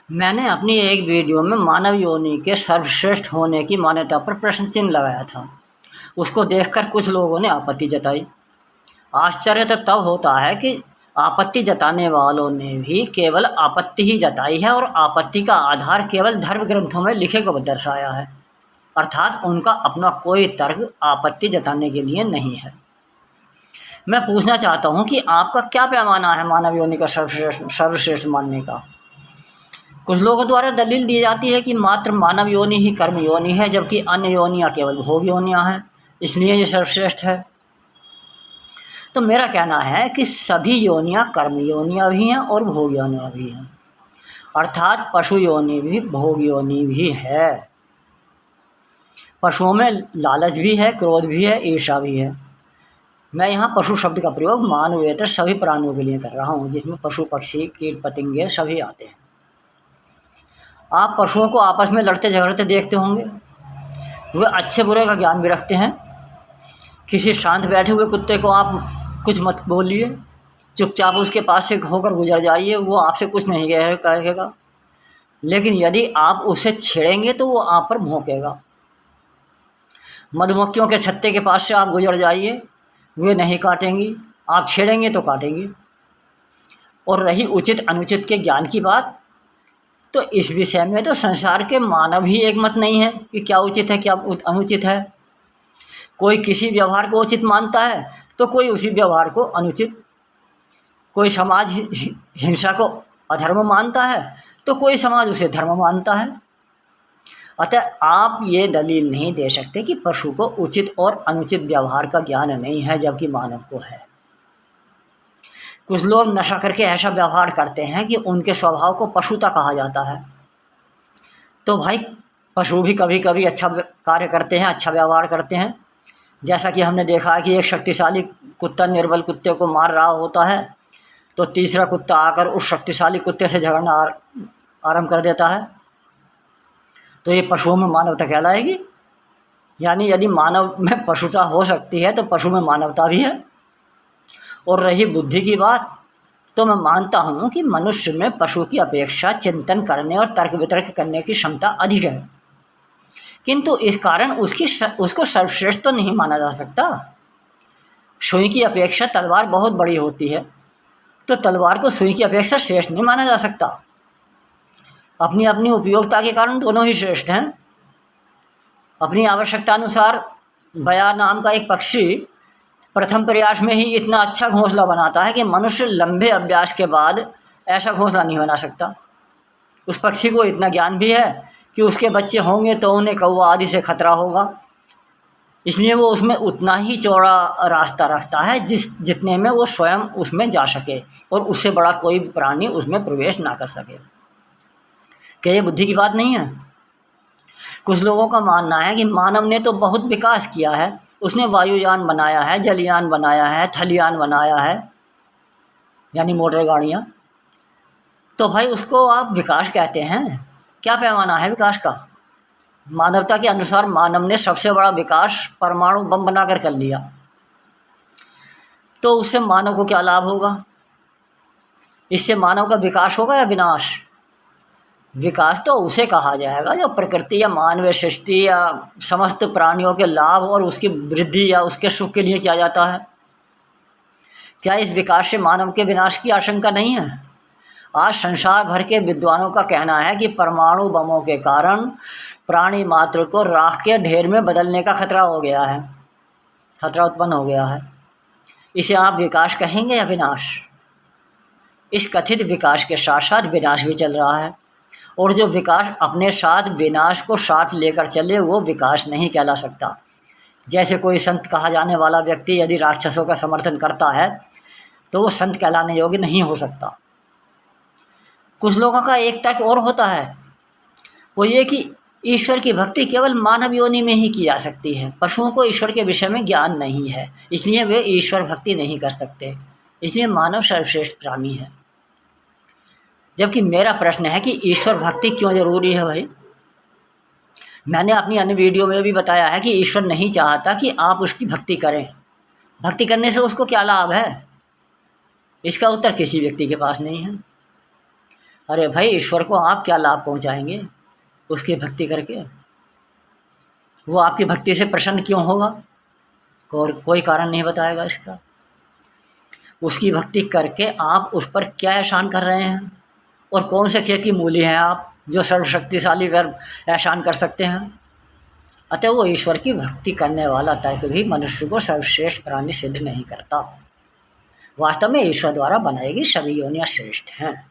मैंने अपनी एक वीडियो में मानव योनि के सर्वश्रेष्ठ होने की मान्यता पर प्रश्न चिन्ह लगाया था। उसको देखकर कुछ लोगों ने आपत्ति जताई। आश्चर्य तो तब होता है कि आपत्ति जताने वालों ने भी केवल आपत्ति ही जताई है और आपत्ति का आधार केवल धर्म ग्रंथों में लिखे को दर्शाया है, अर्थात उनका अपना कोई तर्क आपत्ति जताने के लिए नहीं है। मैं पूछना चाहता हूँ कि आपका क्या पैमाना है मानव योनि का सर्वश्रेष्ठ मानने का। कुछ लोगों द्वारा दलील दी जाती है कि मात्र मानव योनि ही कर्म योनि है, जबकि अन्य योनियाँ केवल भोग योनियाँ हैं, इसलिए ये सर्वश्रेष्ठ है। तो मेरा कहना है कि सभी योनियाँ कर्म योनियाँ भी हैं और भोग योनियाँ भी हैं, अर्थात पशु योनि भी भोग योनि भी है। पशुओं में लालच भी है, क्रोध भी है, ईर्ष्या भी है। मैं यहाँ पशु शब्द का प्रयोग मानवेतर सभी प्राणियों के लिए कर रहा हूँ, जिसमें पशु पक्षी कीट पतंगे सभी आते हैं। आप पशुओं को आपस में लड़ते झगड़ते देखते होंगे। वे अच्छे बुरे का ज्ञान भी रखते हैं। किसी शांत बैठे हुए कुत्ते को आप कुछ मत बोलिए, चुपचाप उसके पास से होकर गुजर जाइए, वो आपसे कुछ नहीं कहेगा। लेकिन यदि आप उसे छेड़ेंगे तो वो आप पर भौंकेगा। मधुमक्खियों के छत्ते के पास से आप गुजर जाइए, वे नहीं काटेंगी, आप छेड़ेंगे तो काटेंगी। और रही उचित अनुचित के ज्ञान की बात, तो इस विषय में तो संसार के मानव ही एक मत नहीं है कि क्या उचित है क्या अनुचित है। कोई किसी व्यवहार को उचित मानता है तो कोई उसी व्यवहार को अनुचित। कोई समाज हिंसा को अधर्म मानता है तो कोई समाज उसे धर्म मानता है। अतः आप ये दलील नहीं दे सकते कि पशु को उचित और अनुचित व्यवहार का ज्ञान नहीं है, जबकि मानव को है। कुछ लोग नशा करके ऐसा व्यवहार करते हैं कि उनके स्वभाव को पशुता कहा जाता है। तो भाई, पशु भी कभी कभी अच्छा कार्य करते हैं, अच्छा व्यवहार करते हैं। जैसा कि हमने देखा है कि एक शक्तिशाली कुत्ता निर्बल कुत्ते को मार रहा होता है, तो तीसरा कुत्ता आकर उस शक्तिशाली कुत्ते से झगड़ना आरंभ कर देता है। तो ये पशुओं में मानवता कहलाएगी। यानी यदि मानव में पशुता हो सकती है तो पशु में मानवता भी है। और रही बुद्धि की बात, तो मैं मानता हूँ कि मनुष्य में पशु की अपेक्षा चिंतन करने और तर्क वितर्क करने की क्षमता अधिक है, किंतु इस कारण उसको सर्वश्रेष्ठ तो नहीं माना जा सकता। सुई की अपेक्षा तलवार बहुत बड़ी होती है, तो तलवार को सुई की अपेक्षा श्रेष्ठ नहीं माना जा सकता। अपनी अपनी उपयोगिता के कारण दोनों ही श्रेष्ठ हैं। अपनी आवश्यकता अनुसार बया नाम का एक पक्षी प्रथम प्रयास में ही इतना अच्छा घोंसला बनाता है कि मनुष्य लंबे अभ्यास के बाद ऐसा घोंसला नहीं बना सकता। उस पक्षी को इतना ज्ञान भी है कि उसके बच्चे होंगे तो उन्हें कौवा आदि से खतरा होगा, इसलिए वो उसमें उतना ही चौड़ा रास्ता रखता है जितने में वो स्वयं उसमें जा सके और उससे बड़ा कोई प्राणी उसमें प्रवेश ना कर सके। क्या ये बुद्धि की बात नहीं है? कुछ लोगों का मानना है कि मानव ने तो बहुत विकास किया है, उसने वायुयान बनाया है, जलयान बनाया है, थलयान बनाया है, यानी मोटर गाड़ियाँ। तो भाई उसको आप विकास कहते हैं? क्या पैमाना है विकास का? मानवता के अनुसार मानव ने सबसे बड़ा विकास परमाणु बम बनाकर कर लिया, तो उससे मानव को क्या लाभ होगा? इससे मानव का विकास होगा या विनाश? विकास तो उसे कहा जाएगा जो प्रकृति या मानवीय सृष्टि या समस्त प्राणियों के लाभ और उसकी वृद्धि या उसके सुख के लिए किया जाता है। क्या इस विकास से मानव के विनाश की आशंका नहीं है? आज संसार भर के विद्वानों का कहना है कि परमाणु बमों के कारण प्राणी मात्र को राख के ढेर में बदलने का खतरा उत्पन्न हो गया है। इसे आप विकास कहेंगे या विनाश? इस कथित विकास के साथ साथ विनाश भी चल रहा है, और जो विकास अपने साथ विनाश को साथ लेकर चले वो विकास नहीं कहला सकता। जैसे कोई संत कहा जाने वाला व्यक्ति यदि राक्षसों का समर्थन करता है तो वो संत कहलाने योग्य नहीं हो सकता। कुछ लोगों का एक तर्क और होता है, वो ये कि ईश्वर की भक्ति केवल मानव योनि में ही की जा सकती है। पशुओं को ईश्वर के विषय में ज्ञान नहीं है, इसलिए वे ईश्वर भक्ति नहीं कर सकते, इसलिए मानव सर्वश्रेष्ठ प्राणी है। जबकि मेरा प्रश्न है कि ईश्वर भक्ति क्यों ज़रूरी है भाई? मैंने अपनी अन्य वीडियो में भी बताया है कि ईश्वर नहीं चाहता कि आप उसकी भक्ति करें। भक्ति करने से उसको क्या लाभ है? इसका उत्तर किसी व्यक्ति के पास नहीं है। अरे भाई, ईश्वर को आप क्या लाभ पहुंचाएंगे उसकी भक्ति करके? वो आपकी भक्ति से प्रसन्न क्यों होगा? कोई कारण नहीं बताएगा इसका। उसकी भक्ति करके आप उस पर क्या एहसान कर रहे हैं? और कौन से खेत की मूली हैं आप जो सर्वशक्तिशाली पर एहसान कर सकते हैं? अतः वो ईश्वर की भक्ति करने वाला तर्क भी मनुष्य को सर्वश्रेष्ठ प्राणी सिद्ध नहीं करता। वास्तव में ईश्वर द्वारा बनाई गई सभी योनियाँ श्रेष्ठ हैं।